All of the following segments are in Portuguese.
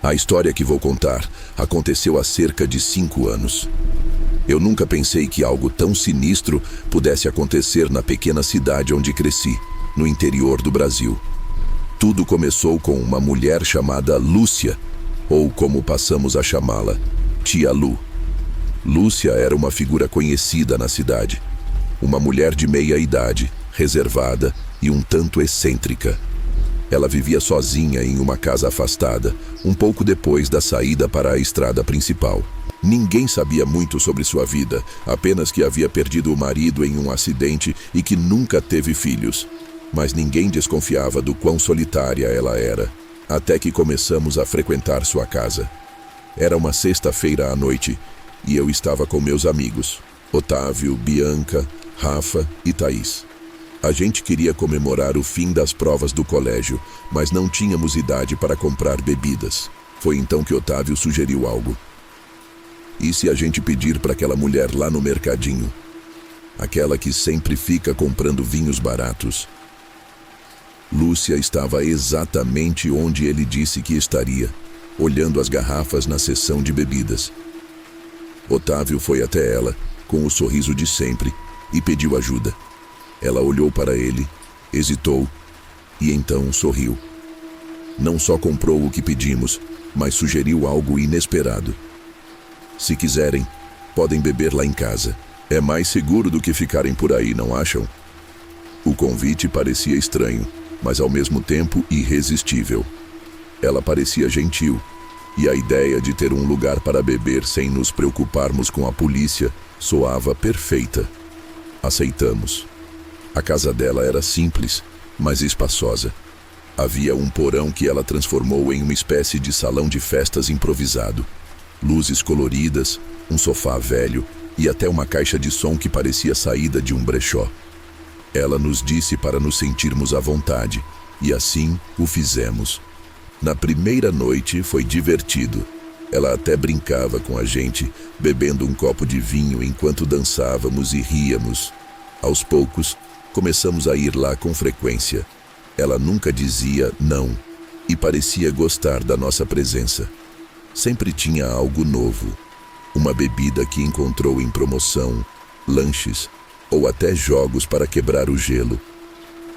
A história que vou contar aconteceu há cerca de 5 anos. Eu nunca pensei que algo tão sinistro pudesse acontecer na pequena cidade onde cresci, no interior do Brasil. Tudo começou com uma mulher chamada Lúcia, ou como passamos a chamá-la, Tia Lu. Lúcia era uma figura conhecida na cidade. Uma mulher de meia idade, reservada e um tanto excêntrica. Ela vivia sozinha em uma casa afastada, um pouco depois da saída para a estrada principal. Ninguém sabia muito sobre sua vida, apenas que havia perdido o marido em um acidente e que nunca teve filhos. Mas ninguém desconfiava do quão solitária ela era, até que começamos a frequentar sua casa. Era uma sexta-feira à noite e eu estava com meus amigos, Otávio, Bianca, Rafa e Thaís. A gente queria comemorar o fim das provas do colégio, mas não tínhamos idade para comprar bebidas. Foi então que Otávio sugeriu algo. E se a gente pedir para aquela mulher lá no mercadinho? Aquela que sempre fica comprando vinhos baratos. Lúcia estava exatamente onde ele disse que estaria, olhando as garrafas na seção de bebidas. Otávio foi até ela, com o sorriso de sempre, e pediu ajuda. Ela olhou para ele, hesitou e então sorriu. Não só comprou o que pedimos, mas sugeriu algo inesperado. Se quiserem, podem beber lá em casa. É mais seguro do que ficarem por aí, não acham? O convite parecia estranho, mas ao mesmo tempo irresistível. Ela parecia gentil, e a ideia de ter um lugar para beber sem nos preocuparmos com a polícia soava perfeita. Aceitamos. A casa dela era simples, mas espaçosa. Havia um porão que ela transformou em uma espécie de salão de festas improvisado. Luzes coloridas, um sofá velho e até uma caixa de som que parecia saída de um brechó. Ela nos disse para nos sentirmos à vontade, e assim o fizemos. Na primeira noite foi divertido. Ela até brincava com a gente, bebendo um copo de vinho enquanto dançávamos e ríamos. Aos poucos, começamos a ir lá com frequência. Ela nunca dizia não e parecia gostar da nossa presença. Sempre tinha algo novo. Uma bebida que encontrou em promoção, lanches ou até jogos para quebrar o gelo.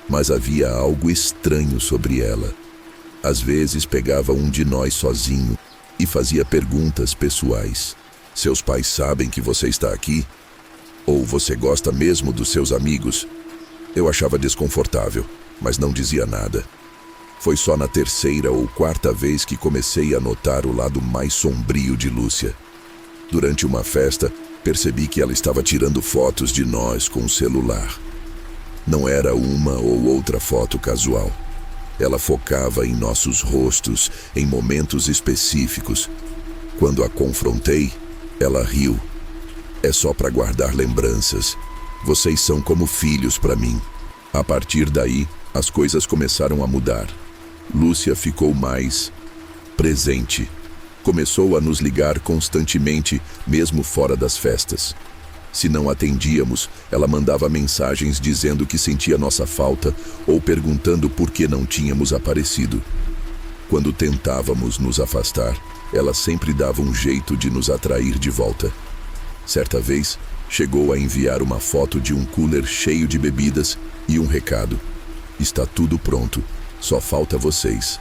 Mas havia algo estranho sobre ela. Às vezes pegava um de nós sozinho e fazia perguntas pessoais. Seus pais sabem que você está aqui? Ou você gosta mesmo dos seus amigos? Eu achava desconfortável, mas não dizia nada. Foi só na terceira ou quarta vez que comecei a notar o lado mais sombrio de Lúcia. Durante uma festa, percebi que ela estava tirando fotos de nós com o celular. Não era uma ou outra foto casual. Ela focava em nossos rostos, em momentos específicos. Quando a confrontei, ela riu. É só para guardar lembranças. Vocês são como filhos para mim. A partir daí, as coisas começaram a mudar. Lúcia ficou mais presente. Começou a nos ligar constantemente, mesmo fora das festas. Se não atendíamos, ela mandava mensagens dizendo que sentia nossa falta ou perguntando por que não tínhamos aparecido. Quando tentávamos nos afastar, ela sempre dava um jeito de nos atrair de volta. Certa vez, chegou a enviar uma foto de um cooler cheio de bebidas e um recado. Está tudo pronto, só falta vocês.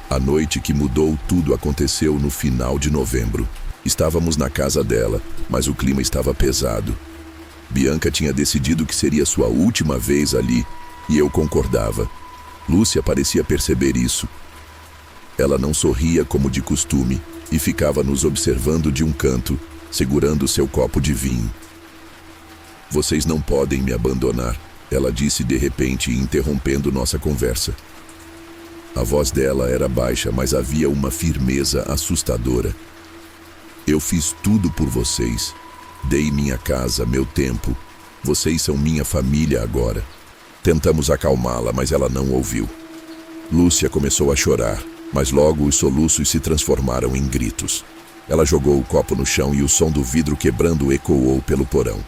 A noite que mudou tudo aconteceu no final de novembro. Estávamos na casa dela, mas o clima estava pesado. Bianca tinha decidido que seria sua última vez ali, e eu concordava. Lúcia parecia perceber isso. Ela não sorria como de costume e ficava nos observando de um canto, segurando seu copo de vinho. Vocês não podem me abandonar, ela disse de repente, interrompendo nossa conversa. A voz dela era baixa, mas havia uma firmeza assustadora. Eu fiz tudo por vocês. Dei minha casa, meu tempo. Vocês são minha família agora. Tentamos acalmá-la, mas ela não ouviu. Lúcia começou a chorar, mas logo os soluços se transformaram em gritos. Ela jogou o copo no chão e o som do vidro quebrando ecoou pelo porão.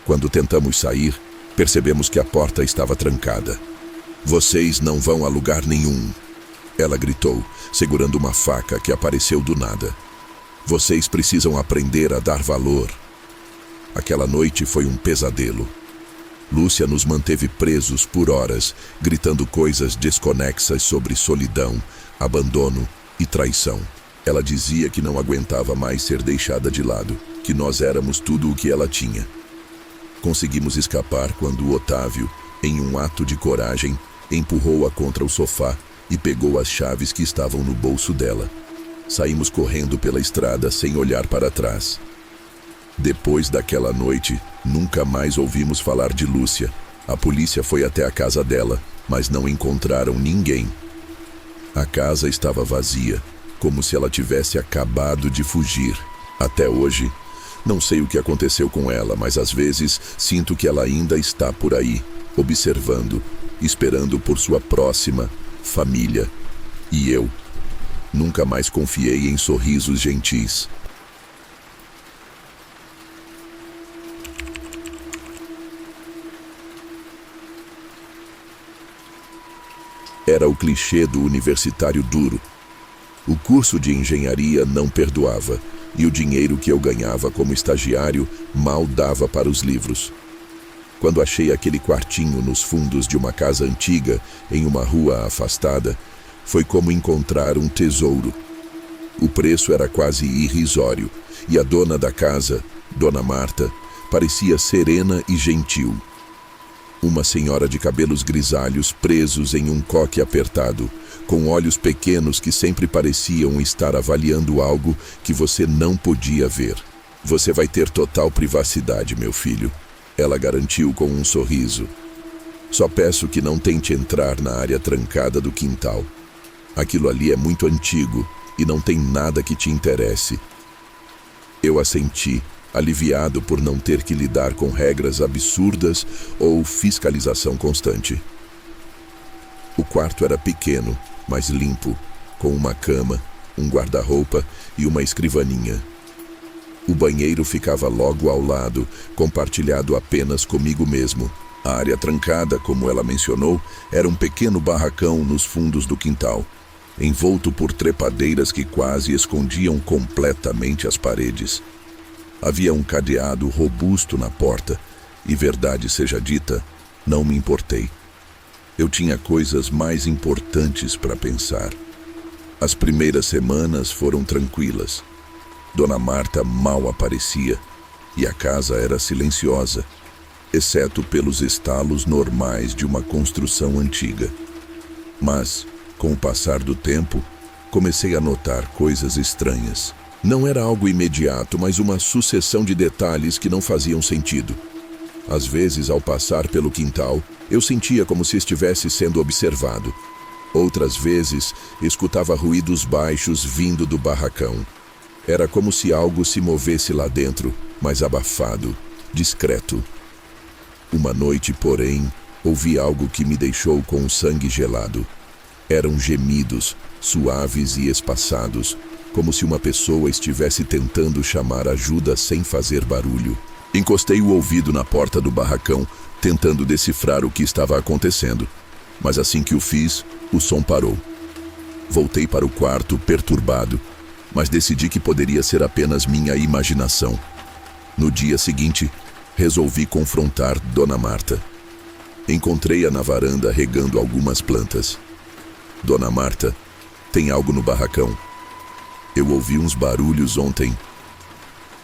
Quando tentamos sair, percebemos que a porta estava trancada. Vocês não vão a lugar nenhum. Ela gritou, segurando uma faca que apareceu do nada. Vocês precisam aprender a dar valor. Aquela noite foi um pesadelo. Lúcia nos manteve presos por horas, gritando coisas desconexas sobre solidão, abandono e traição. Ela dizia que não aguentava mais ser deixada de lado, que nós éramos tudo o que ela tinha. Conseguimos escapar quando o Otávio, em um ato de coragem, empurrou-a contra o sofá e pegou as chaves que estavam no bolso dela. Saímos correndo pela estrada sem olhar para trás. Depois daquela noite, nunca mais ouvimos falar de Lúcia. A polícia foi até a casa dela, mas não encontraram ninguém. A casa estava vazia, como se ela tivesse acabado de fugir. Até hoje, não sei o que aconteceu com ela, mas às vezes sinto que ela ainda está por aí, observando, esperando por sua próxima família. E eu nunca mais confiei em sorrisos gentis. Era o clichê do universitário duro. O curso de engenharia não perdoava, e o dinheiro que eu ganhava como estagiário mal dava para os livros. Quando achei aquele quartinho nos fundos de uma casa antiga, em uma rua afastada, foi como encontrar um tesouro. O preço era quase irrisório, e a dona da casa, Dona Marta, parecia serena e gentil. Uma senhora de cabelos grisalhos presos em um coque apertado, com olhos pequenos que sempre pareciam estar avaliando algo que você não podia ver. Você vai ter total privacidade, meu filho, ela garantiu com um sorriso. Só peço que não tente entrar na área trancada do quintal. Aquilo ali é muito antigo e não tem nada que te interesse. Eu assenti, aliviado por não ter que lidar com regras absurdas ou fiscalização constante. O quarto era pequeno, mas limpo, com uma cama, um guarda-roupa e uma escrivaninha. O banheiro ficava logo ao lado, compartilhado apenas comigo mesmo. A área trancada, como ela mencionou, era um pequeno barracão nos fundos do quintal, envolto por trepadeiras que quase escondiam completamente as paredes. Havia um cadeado robusto na porta, e verdade seja dita, não me importei. Eu tinha coisas mais importantes para pensar. As primeiras semanas foram tranquilas. Dona Marta mal aparecia, e a casa era silenciosa, exceto pelos estalos normais de uma construção antiga. Mas, com o passar do tempo, comecei a notar coisas estranhas. Não era algo imediato, mas uma sucessão de detalhes que não faziam sentido. Às vezes, ao passar pelo quintal, eu sentia como se estivesse sendo observado. Outras vezes, escutava ruídos baixos vindo do barracão. Era como se algo se movesse lá dentro, mas abafado, discreto. Uma noite, porém, ouvi algo que me deixou com o sangue gelado. Eram gemidos, suaves e espaçados, como se uma pessoa estivesse tentando chamar ajuda sem fazer barulho. Encostei o ouvido na porta do barracão, tentando decifrar o que estava acontecendo. Mas assim que o fiz, o som parou. Voltei para o quarto, perturbado, mas decidi que poderia ser apenas minha imaginação. No dia seguinte, resolvi confrontar Dona Marta. Encontrei-a na varanda regando algumas plantas. Dona Marta, tem algo no barracão. Eu ouvi uns barulhos ontem.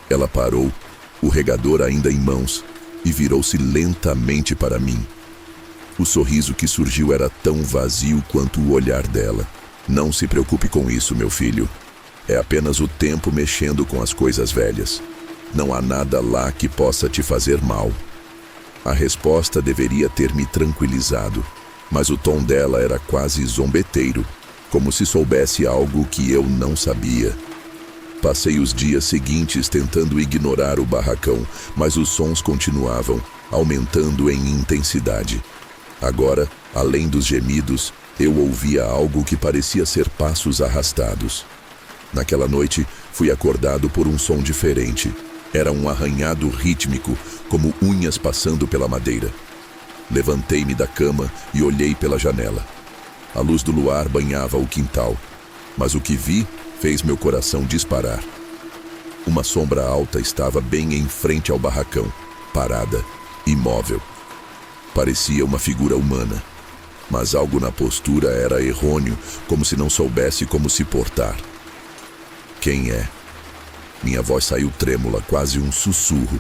Ela parou, o regador ainda em mãos, e virou-se lentamente para mim. O sorriso que surgiu era tão vazio quanto o olhar dela. Não se preocupe com isso, meu filho. É apenas o tempo mexendo com as coisas velhas. Não há nada lá que possa te fazer mal. A resposta deveria ter me tranquilizado, mas o tom dela era quase zombeteiro, como se soubesse algo que eu não sabia. Passei os dias seguintes tentando ignorar o barracão, mas os sons continuavam, aumentando em intensidade. Agora, além dos gemidos, eu ouvia algo que parecia ser passos arrastados. Naquela noite, fui acordado por um som diferente. Era um arranhado rítmico, como unhas passando pela madeira. Levantei-me da cama e olhei pela janela. A luz do luar banhava o quintal, mas o que vi fez meu coração disparar. Uma sombra alta estava bem em frente ao barracão, parada, imóvel. Parecia uma figura humana, mas algo na postura era errôneo, como se não soubesse como se portar. Quem é? Minha voz saiu trêmula, quase um sussurro.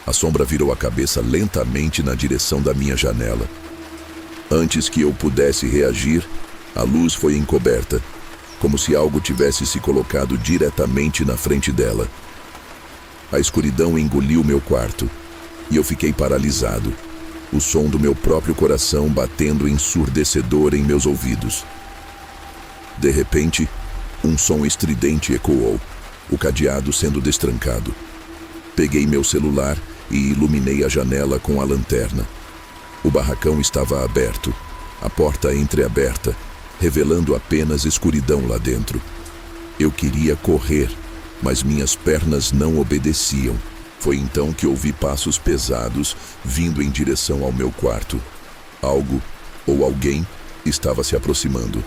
A sombra virou a cabeça lentamente na direção da minha janela. Antes que eu pudesse reagir, a luz foi encoberta, como se algo tivesse se colocado diretamente na frente dela. A escuridão engoliu meu quarto, e eu fiquei paralisado, o som do meu próprio coração batendo ensurdecedor em meus ouvidos. De repente, um som estridente ecoou, o cadeado sendo destrancado. Peguei meu celular e iluminei a janela com a lanterna. O barracão estava aberto, a porta entreaberta, revelando apenas escuridão lá dentro. Eu queria correr, mas minhas pernas não obedeciam. Foi então que ouvi passos pesados vindo em direção ao meu quarto. Algo, ou alguém, estava se aproximando.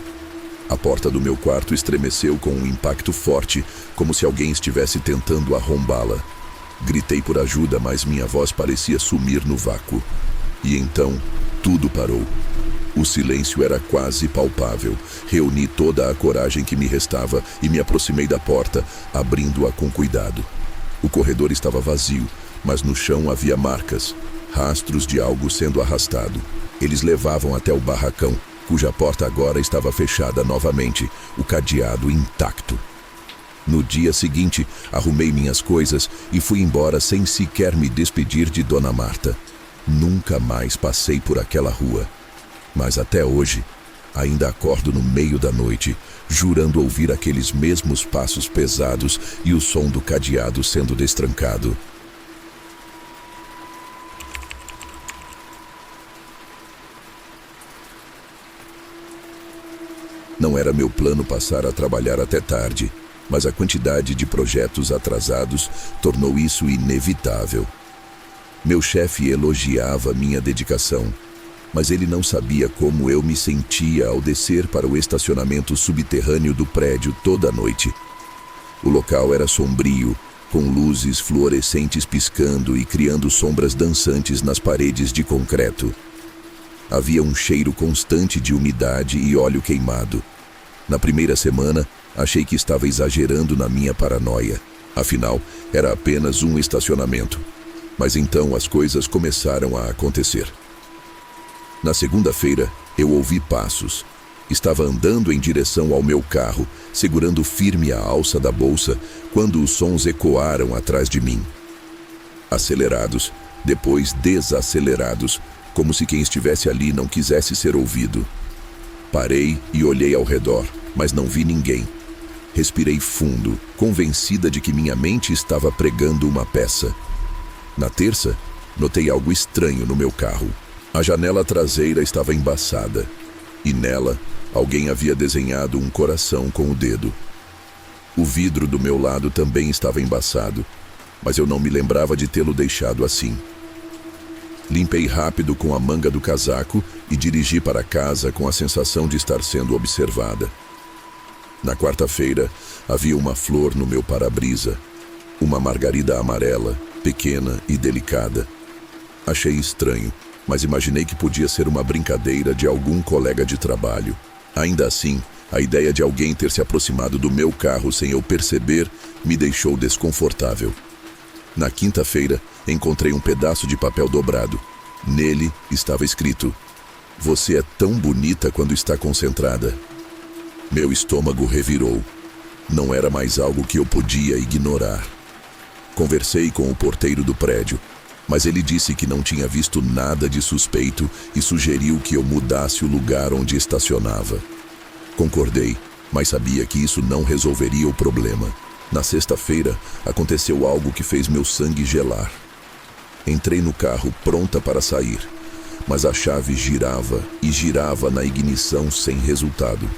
A porta do meu quarto estremeceu com um impacto forte, como se alguém estivesse tentando arrombá-la. Gritei por ajuda, mas minha voz parecia sumir no vácuo. E então, tudo parou. O silêncio era quase palpável. Reuni toda a coragem que me restava e me aproximei da porta, abrindo-a com cuidado. O corredor estava vazio, mas no chão havia marcas, rastros de algo sendo arrastado. Eles levavam até o barracão, cuja porta agora estava fechada novamente, o cadeado intacto. No dia seguinte, arrumei minhas coisas e fui embora sem sequer me despedir de Dona Marta. Nunca mais passei por aquela rua. Mas até hoje, ainda acordo no meio da noite, jurando ouvir aqueles mesmos passos pesados e o som do cadeado sendo destrancado. Não era meu plano passar a trabalhar até tarde, mas a quantidade de projetos atrasados tornou isso inevitável. Meu chefe elogiava minha dedicação, mas ele não sabia como eu me sentia ao descer para o estacionamento subterrâneo do prédio toda noite. O local era sombrio, com luzes fluorescentes piscando e criando sombras dançantes nas paredes de concreto. Havia um cheiro constante de umidade e óleo queimado. Na primeira semana, achei que estava exagerando na minha paranoia. Afinal, era apenas um estacionamento. Mas então as coisas começaram a acontecer. Na segunda-feira, eu ouvi passos. Estava andando em direção ao meu carro, segurando firme a alça da bolsa, quando os sons ecoaram atrás de mim. Acelerados, depois desacelerados, como se quem estivesse ali não quisesse ser ouvido. Parei e olhei ao redor, mas não vi ninguém. Respirei fundo, convencida de que minha mente estava pregando uma peça. Na terça, notei algo estranho no meu carro. A janela traseira estava embaçada, e nela, alguém havia desenhado um coração com o dedo. O vidro do meu lado também estava embaçado, mas eu não me lembrava de tê-lo deixado assim. Limpei rápido com a manga do casaco e dirigi para casa com a sensação de estar sendo observada. Na quarta-feira, havia uma flor no meu para-brisa, uma margarida amarela, pequena e delicada. Achei estranho, mas imaginei que podia ser uma brincadeira de algum colega de trabalho. Ainda assim, a ideia de alguém ter se aproximado do meu carro sem eu perceber me deixou desconfortável. Na quinta-feira, encontrei um pedaço de papel dobrado. Nele estava escrito: "Você é tão bonita quando está concentrada." Meu estômago revirou. Não era mais algo que eu podia ignorar. Conversei com o porteiro do prédio, mas ele disse que não tinha visto nada de suspeito e sugeriu que eu mudasse o lugar onde estacionava. Concordei, mas sabia que isso não resolveria o problema. Na sexta-feira, aconteceu algo que fez meu sangue gelar. Entrei no carro pronta para sair, mas a chave girava e girava na ignição sem resultado.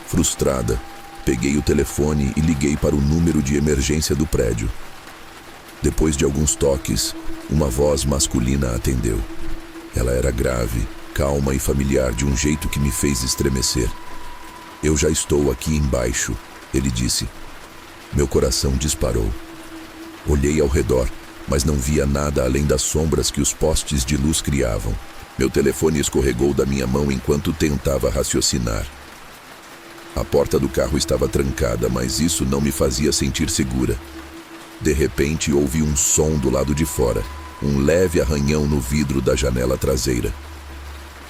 Frustrada, peguei o telefone e liguei para o número de emergência do prédio. Depois de alguns toques, uma voz masculina atendeu. Ela era grave, calma e familiar de um jeito que me fez estremecer. "Eu já estou aqui embaixo", ele disse. Meu coração disparou. Olhei ao redor, mas não via nada além das sombras que os postes de luz criavam. Meu telefone escorregou da minha mão enquanto tentava raciocinar. A porta do carro estava trancada, mas isso não me fazia sentir segura. De repente, ouvi um som do lado de fora, um leve arranhão no vidro da janela traseira.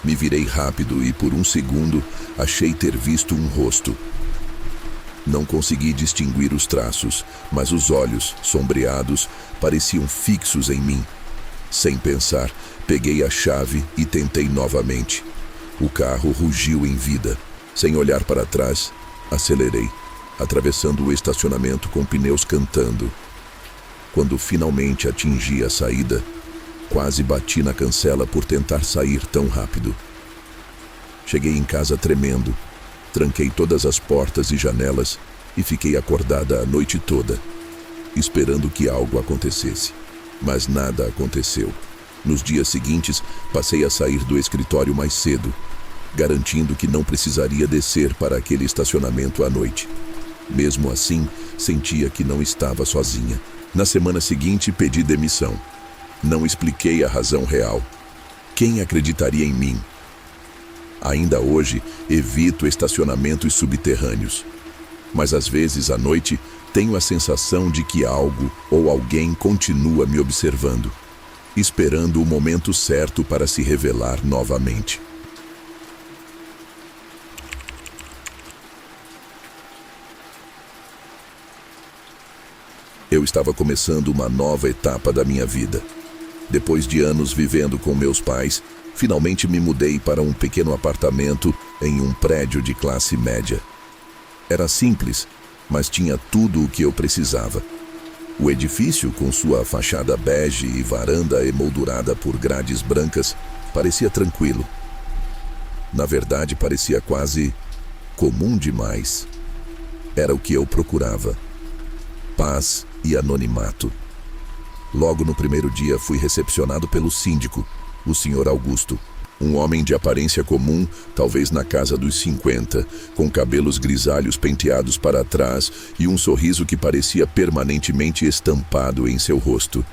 Me virei rápido e, por um segundo, achei ter visto um rosto. Não consegui distinguir os traços, mas os olhos, sombreados, pareciam fixos em mim. Sem pensar, peguei a chave e tentei novamente. O carro rugiu em vida. Sem olhar para trás, acelerei, atravessando o estacionamento com pneus cantando. Quando finalmente atingi a saída, quase bati na cancela por tentar sair tão rápido. Cheguei em casa tremendo, tranquei todas as portas e janelas e fiquei acordada a noite toda, esperando que algo acontecesse. Mas nada aconteceu. Nos dias seguintes, passei a sair do escritório mais cedo, garantindo que não precisaria descer para aquele estacionamento à noite. Mesmo assim, sentia que não estava sozinha. Na semana seguinte, pedi demissão. Não expliquei a razão real. Quem acreditaria em mim? Ainda hoje, evito estacionamentos subterrâneos. Mas às vezes, à noite, tenho a sensação de que algo ou alguém continua me observando, esperando o momento certo para se revelar novamente. Eu estava começando uma nova etapa da minha vida. Depois de anos vivendo com meus pais, finalmente me mudei para um pequeno apartamento em um prédio de classe média. Era simples, mas tinha tudo o que eu precisava. O edifício, com sua fachada bege e varanda emoldurada por grades brancas, parecia tranquilo. Na verdade, parecia quase comum demais. Era o que eu procurava: paz e anonimato. Logo no primeiro dia fui recepcionado pelo síndico, o Sr. Augusto. Um homem de aparência comum, talvez na casa dos 50, com cabelos grisalhos penteados para trás e um sorriso que parecia permanentemente estampado em seu rosto.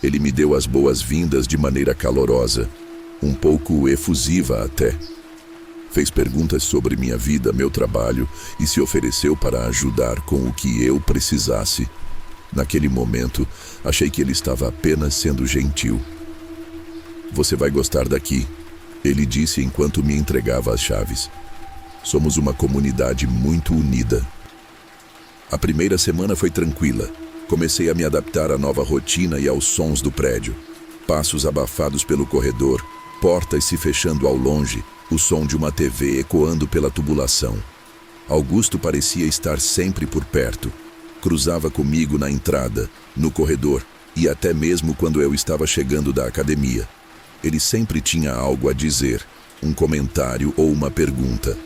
Ele me deu as boas-vindas de maneira calorosa, um pouco efusiva até. Fez perguntas sobre minha vida, meu trabalho e se ofereceu para ajudar com o que eu precisasse. Naquele momento, achei que ele estava apenas sendo gentil. "Você vai gostar daqui", ele disse enquanto me entregava as chaves. "Somos uma comunidade muito unida." A primeira semana foi tranquila. Comecei a me adaptar à nova rotina e aos sons do prédio. Passos abafados pelo corredor, portas se fechando ao longe, o som de uma TV ecoando pela tubulação. Augusto parecia estar sempre por perto. Cruzava comigo na entrada, no corredor e até mesmo quando eu estava chegando da academia. Ele sempre tinha algo a dizer, um comentário ou uma pergunta.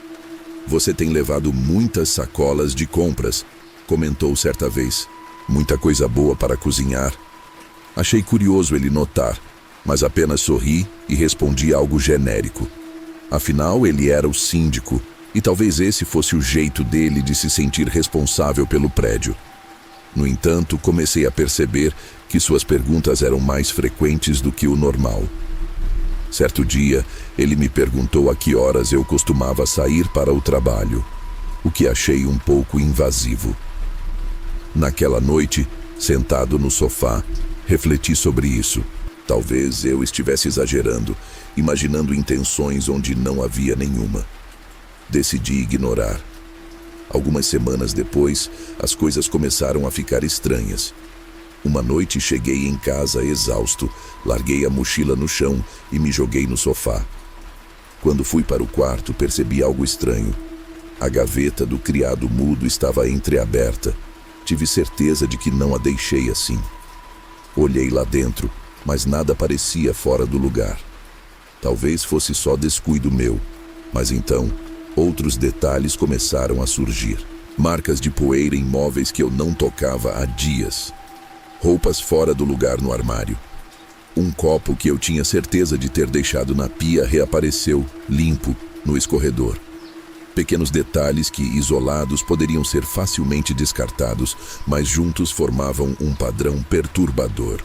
"Você tem levado muitas sacolas de compras", comentou certa vez. "Muita coisa boa para cozinhar." Achei curioso ele notar, mas apenas sorri e respondi algo genérico. Afinal, ele era o síndico, e talvez esse fosse o jeito dele de se sentir responsável pelo prédio. No entanto, comecei a perceber que suas perguntas eram mais frequentes do que o normal. Certo dia, ele me perguntou a que horas eu costumava sair para o trabalho, o que achei um pouco invasivo. Naquela noite, sentado no sofá, refleti sobre isso. Talvez eu estivesse exagerando, imaginando intenções onde não havia nenhuma. Decidi ignorar. Algumas semanas depois, as coisas começaram a ficar estranhas. Uma noite cheguei em casa exausto, larguei a mochila no chão e me joguei no sofá. Quando fui para o quarto, percebi algo estranho. A gaveta do criado mudo estava entreaberta. Tive certeza de que não a deixei assim. Olhei lá dentro, mas nada parecia fora do lugar. Talvez fosse só descuido meu, mas então outros detalhes começaram a surgir. Marcas de poeira em móveis que eu não tocava há dias. Roupas fora do lugar no armário. Um copo que eu tinha certeza de ter deixado na pia reapareceu, limpo, no escorredor. Pequenos detalhes que, isolados, poderiam ser facilmente descartados, mas juntos formavam um padrão perturbador.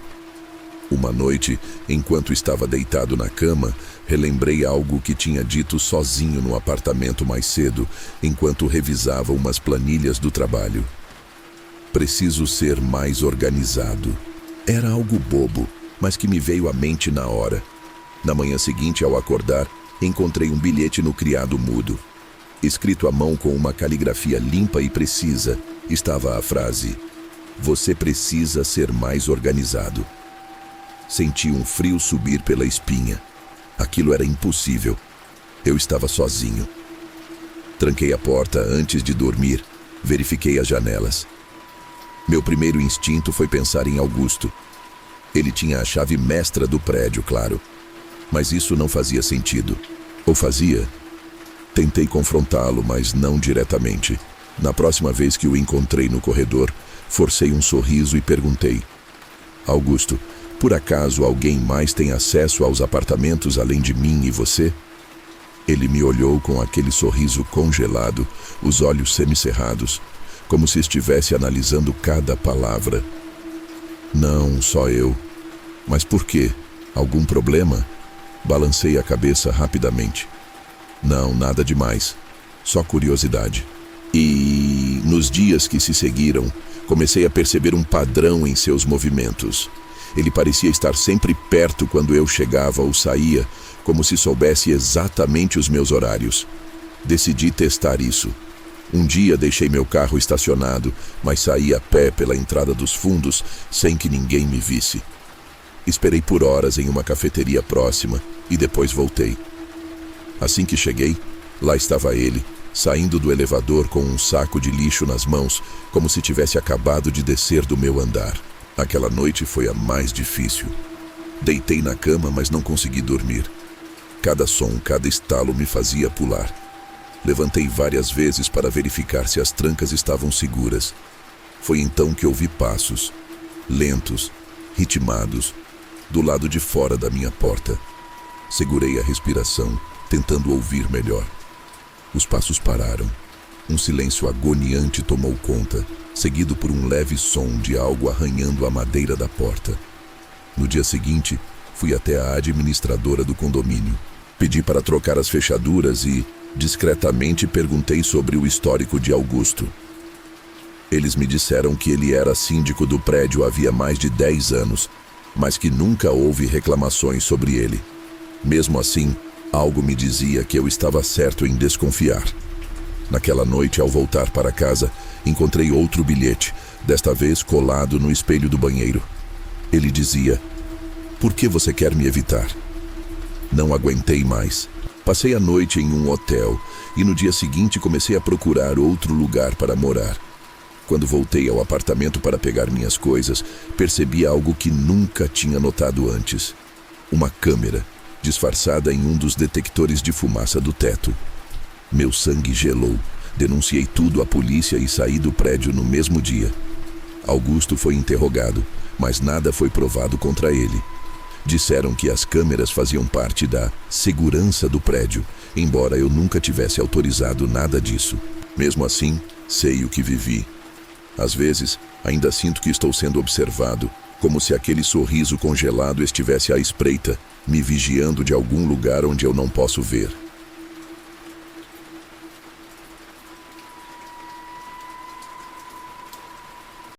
Uma noite, enquanto estava deitado na cama, relembrei algo que tinha dito sozinho no apartamento mais cedo, enquanto revisava umas planilhas do trabalho. Preciso ser mais organizado. Era algo bobo, mas que me veio à mente na hora. Na manhã seguinte, ao acordar, encontrei um bilhete no criado mudo. Escrito à mão com uma caligrafia limpa e precisa, estava a frase: "Você precisa ser mais organizado." Senti um frio subir pela espinha. Aquilo era impossível. Eu estava sozinho. Tranquei a porta antes de dormir. Verifiquei as janelas. Meu primeiro instinto foi pensar em Augusto. Ele tinha a chave mestra do prédio, claro. Mas isso não fazia sentido. Ou fazia? Tentei confrontá-lo, mas não diretamente. Na próxima vez que o encontrei no corredor, forcei um sorriso e perguntei: "Augusto, por acaso alguém mais tem acesso aos apartamentos além de mim e você?" Ele me olhou com aquele sorriso congelado, os olhos semicerrados, como se estivesse analisando cada palavra. "Não, só eu." "Mas por quê? Algum problema?" Balancei a cabeça rapidamente. "Não, nada demais. Só curiosidade." E, nos dias que se seguiram, comecei a perceber um padrão em seus movimentos. Ele parecia estar sempre perto quando eu chegava ou saía, como se soubesse exatamente os meus horários. Decidi testar isso. Um dia deixei meu carro estacionado, mas saí a pé pela entrada dos fundos sem que ninguém me visse. Esperei por horas em uma cafeteria próxima e depois voltei. Assim que cheguei, lá estava ele, saindo do elevador com um saco de lixo nas mãos, como se tivesse acabado de descer do meu andar. Aquela noite foi a mais difícil. Deitei na cama, mas não consegui dormir. Cada som, cada estalo me fazia pular. Levantei várias vezes para verificar se as trancas estavam seguras. Foi então que ouvi passos, lentos, ritmados, do lado de fora da minha porta. Segurei a respiração, tentando ouvir melhor. Os passos pararam. Um silêncio agoniante tomou conta, seguido por um leve som de algo arranhando a madeira da porta. No dia seguinte, fui até a administradora do condomínio. Pedi para trocar as fechaduras e, discretamente, perguntei sobre o histórico de Augusto. Eles me disseram que ele era síndico do prédio havia mais de 10 anos, mas que nunca houve reclamações sobre ele. Mesmo assim, algo me dizia que eu estava certo em desconfiar. Naquela noite, ao voltar para casa, encontrei outro bilhete, desta vez colado no espelho do banheiro. Ele dizia: "Por que você quer me evitar?" Não aguentei mais. Passei a noite em um hotel e no dia seguinte comecei a procurar outro lugar para morar. Quando voltei ao apartamento para pegar minhas coisas, percebi algo que nunca tinha notado antes. Uma câmera, disfarçada em um dos detectores de fumaça do teto. Meu sangue gelou. Denunciei tudo à polícia e saí do prédio no mesmo dia. Augusto foi interrogado, mas nada foi provado contra ele. Disseram que as câmeras faziam parte da segurança do prédio, embora eu nunca tivesse autorizado nada disso. Mesmo assim, sei o que vivi. Às vezes, ainda sinto que estou sendo observado, como se aquele sorriso congelado estivesse à espreita, me vigiando de algum lugar onde eu não posso ver.